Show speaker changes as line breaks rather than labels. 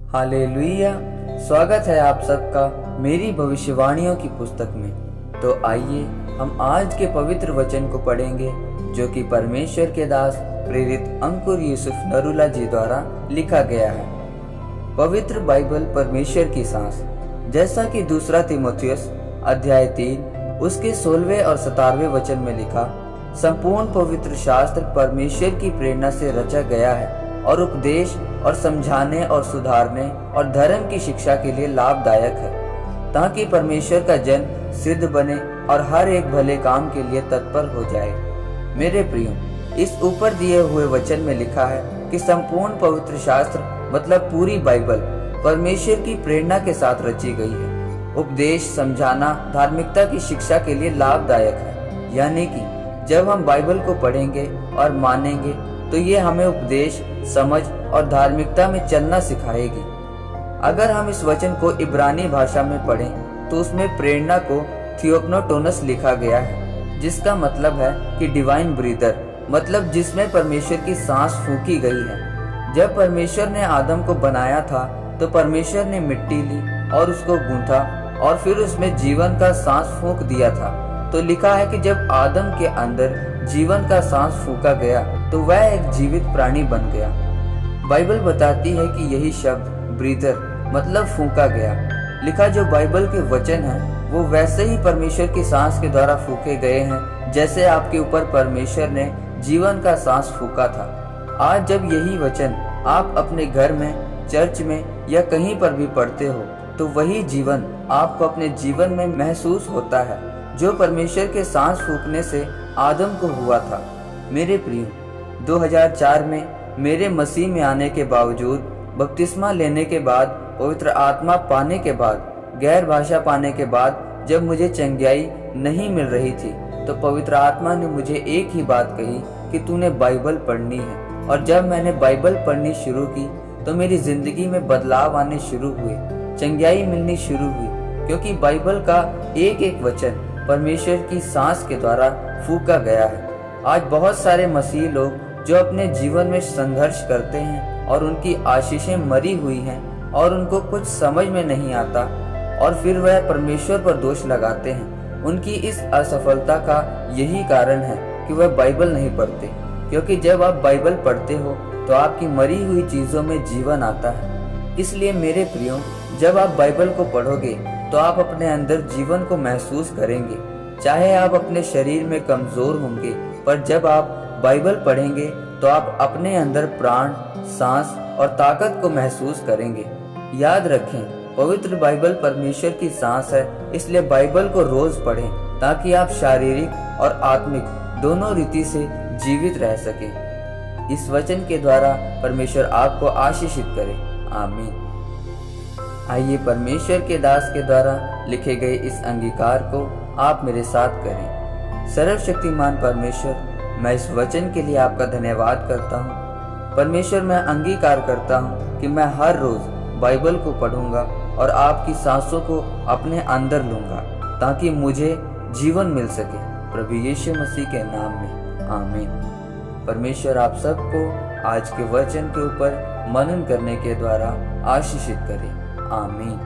Hallelujah. स्वागत है आप सबका मेरी भविष्यवाणियों की पुस्तक में। तो आइए हम आज के पवित्र वचन को पढ़ेंगे जो कि परमेश्वर के दास प्रेरित अंकुर यूसुफ नरूला जी द्वारा लिखा गया है। पवित्र बाइबल परमेश्वर की सांस, जैसा कि दूसरा तीमुथियुस अध्याय 3 उसके 16वें और 17वें वचन में लिखा, संपूर्ण पवित्र शास्त्र परमेश्वर की प्रेरणा से रचा गया है और उपदेश और समझाने और सुधारने और धर्म की शिक्षा के लिए लाभदायक है, ताकि परमेश्वर का जन सिद्ध बने और हर एक भले काम के लिए तत्पर हो जाए। मेरे प्रियो, इस ऊपर दिए हुए वचन में लिखा है कि संपूर्ण पवित्र शास्त्र मतलब पूरी बाइबल परमेश्वर की प्रेरणा के साथ रची गई है। उपदेश, समझाना, धार्मिकता की शिक्षा के लिए लाभदायक है। यानी कि जब हम बाइबल को पढ़ेंगे और मानेंगे तो ये हमें उपदेश, समझ और धार्मिकता में चलना सिखाएगी। अगर हम इस वचन को इब्रानी भाषा में पढ़ें तो उसमें प्रेरणा को थियोपनोटोनस लिखा गया है, जिसका मतलब है कि डिवाइन ब्रीदर, मतलब जिसमें परमेश्वर की सांस फूंकी गई है। जब परमेश्वर ने आदम को बनाया था तो परमेश्वर ने मिट्टी ली और उसको गूंथा और फिर उसमें जीवन का सांस फूंक दिया था। तो लिखा है कि जब आदम के अंदर जीवन का सांस फूंका गया तो वह एक जीवित प्राणी बन गया। बाइबल बताती है कि यही शब्द ब्रीदर मतलब फूंका गया। लिखा जो बाइबल के वचन है वो वैसे ही परमेश्वर की सांस के द्वारा फूंके गए हैं जैसे आपके ऊपर परमेश्वर ने जीवन का सांस फूंका था। आज जब यही वचन आप अपने घर में, चर्च में या कहीं पर भी पढ़ते हो तो वही जीवन आपको अपने जीवन में महसूस होता है जो परमेश्वर के सांस फूंकने से आदम को हुआ था। मेरे प्रियो, 2004 में मेरे मसीह में आने के बावजूद, बपतिस्मा लेने के बाद, पवित्र आत्मा पाने के बाद, गैर भाषा पाने के बाद जब मुझे चंगाई नहीं मिल रही थी तो पवित्र आत्मा ने मुझे एक ही बात कही कि तूने बाइबल पढ़नी है। और जब मैंने बाइबल पढ़नी शुरू की तो मेरी जिंदगी में बदलाव आने शुरू हुए, चंगाई मिलनी शुरू हुई, क्योंकि बाइबल का एक एक वचन परमेश्वर की सांस के द्वारा फूंका गया है। आज बहुत सारे मसीही लोग जो अपने जीवन में संघर्ष करते हैं और उनकी आशीषें मरी हुई हैं और उनको कुछ समझ में नहीं आता और फिर वह परमेश्वर पर दोष लगाते हैं। उनकी इस असफलता का यही कारण है कि वह बाइबल नहीं पढ़ते, क्योंकि जब आप बाइबल पढ़ते हो तो आपकी मरी हुई चीजों में जीवन आता है। इसलिए मेरे प्रियो, जब आप बाइबल को पढ़ोगे तो आप अपने अंदर जीवन को महसूस करेंगे। चाहे आप अपने शरीर में कमजोर होंगे, पर जब आप बाइबल पढ़ेंगे तो आप अपने अंदर प्राण, सांस और ताकत को महसूस करेंगे। याद रखें, पवित्र बाइबल परमेश्वर की सांस है, इसलिए बाइबल को रोज पढ़ें ताकि आप शारीरिक और आत्मिक दोनों रीति से जीवित रह सकें। इस वचन के द्वारा परमेश्वर आपको आशीषित करे। आमीन। आइए परमेश्वर के दास के द्वारा लिखे गए इस अंगीकार को आप मेरे साथ करें। सर्वशक्तिमान परमेश्वर, मैं इस वचन के लिए आपका धन्यवाद करता हूँ। परमेश्वर, मैं अंगीकार करता हूँ कि मैं हर रोज बाइबल को पढ़ूंगा और आपकी सांसों को अपने अंदर लूंगा ताकि मुझे जीवन मिल सके। प्रभु यीशु मसीह के नाम में आमीन। परमेश्वर आप सबको आज के वचन के ऊपर मनन करने के द्वारा आशीषित करे। आमीन।